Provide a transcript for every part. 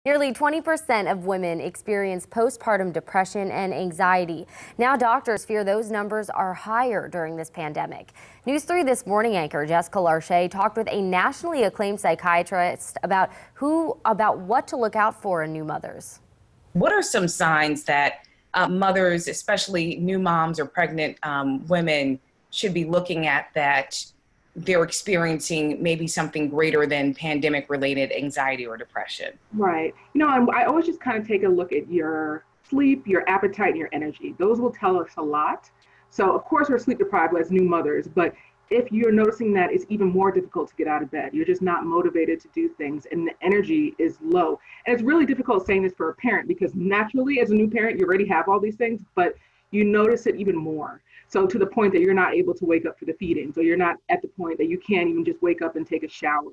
Nearly 20% of women experience postpartum depression and anxiety. Now doctors fear those numbers are higher during this pandemic. News 3 This Morning anchor Jessica Larche talked with a nationally acclaimed psychiatrist about what to look out for in new mothers. What are some signs that mothers, especially new moms or pregnant women, should be looking at that they're experiencing maybe something greater than pandemic-related anxiety or depression? Right. I always just kind of take a look at your sleep, your appetite, and your energy. Those will tell us a lot. So, of course, we're sleep deprived as new mothers, but if you're noticing that it's even more difficult to get out of bed, you're just not motivated to do things, and the energy is low. And it's really difficult saying this for a parent because naturally, as a new parent, you already have all these things, but you notice it even more. So, to the point that you're not able to wake up for the feedings, or you're not at the point that you can't even just wake up and take a shower.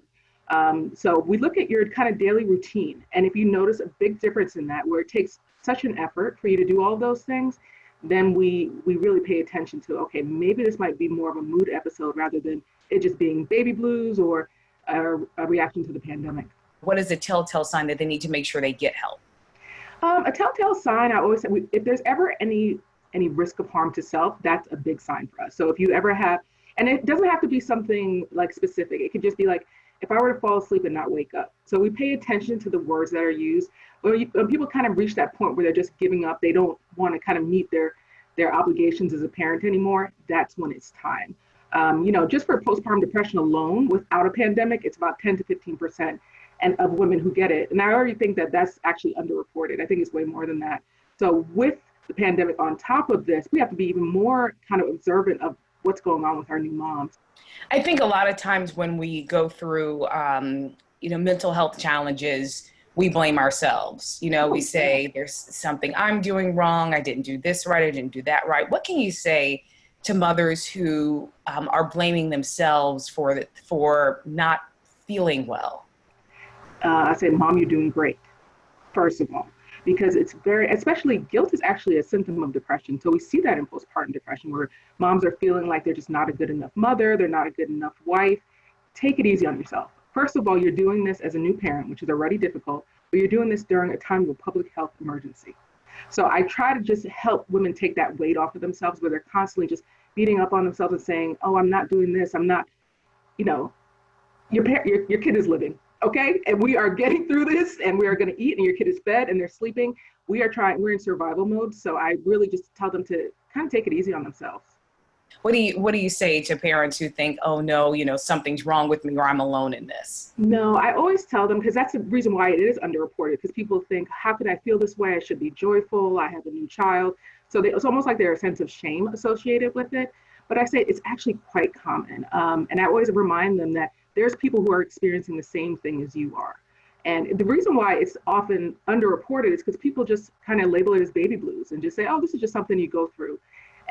So we look at your kind of daily routine, and if you notice a big difference in that, where it takes such an effort for you to do all of those things, then we really pay attention to, okay, maybe this might be more of a mood episode rather than it just being baby blues or a reaction to the pandemic. What is a telltale sign that they need to make sure they get help? A telltale sign, I always say, if there's ever any risk of harm to self, that's a big sign for us. So if you ever have, and it doesn't have to be something like specific, it could just be like, if I were to fall asleep and not wake up. So we pay attention to the words that are used. When people kind of reach that point where they're just giving up, they don't want to kind of meet their obligations as a parent anymore, that's when it's time. Just for postpartum depression alone, without a pandemic, it's about 10 to 15% of women who get it. And I already think that that's actually underreported. I think it's way more than that. So with the pandemic on top of this, we have to be even more kind of observant of what's going on with our new moms. I think a lot of times when we go through, mental health challenges, we blame ourselves. We say there's something I'm doing wrong. I didn't do this right. I didn't do that right. What can you say to mothers who are blaming themselves for not feeling well? I say, Mom, you're doing great, first of all, because especially guilt is actually a symptom of depression. So we see that in postpartum depression where moms are feeling like they're just not a good enough mother, they're not a good enough wife. Take it easy on yourself. First of all, you're doing this as a new parent, which is already difficult, but you're doing this during a time of a public health emergency. So I try to just help women take that weight off of themselves where they're constantly just beating up on themselves and saying, oh, I'm not doing this, I'm not, your kid is living. Okay, and we are getting through this, and we are going to eat, and your kid is fed, and they're sleeping. We're in survival mode. So I really just tell them to kind of take it easy on themselves. What do you say to parents who think, oh no, something's wrong with me or I'm alone in this? No, I always tell them, because that's the reason why it is underreported, because people think, how could I feel this way? I should be joyful. I have a new child. So it's almost like there's a sense of shame associated with it. But I say it's actually quite common. And I always remind them that there's people who are experiencing the same thing as you are. And the reason why it's often underreported is because people just kind of label it as baby blues and just say, oh, this is just something you go through.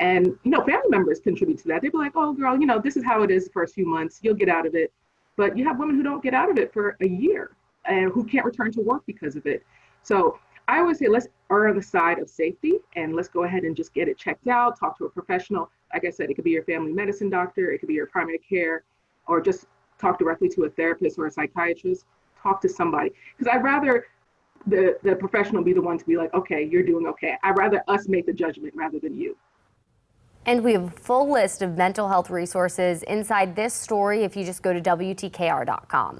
And, family members contribute to that. They'd be like, oh, girl, this is how it is the first few months. You'll get out of it. But you have women who don't get out of it for a year and who can't return to work because of it. So I always say, let's err on the side of safety and let's go ahead and just get it checked out, talk to a professional. Like I said, it could be your family medicine doctor, it could be your primary care, or just talk directly to a therapist or a psychiatrist, talk to somebody. Because I'd rather the professional be the one to be like, okay, you're doing okay. I'd rather us make the judgment rather than you. And we have a full list of mental health resources inside this story if you just go to WTKR.com.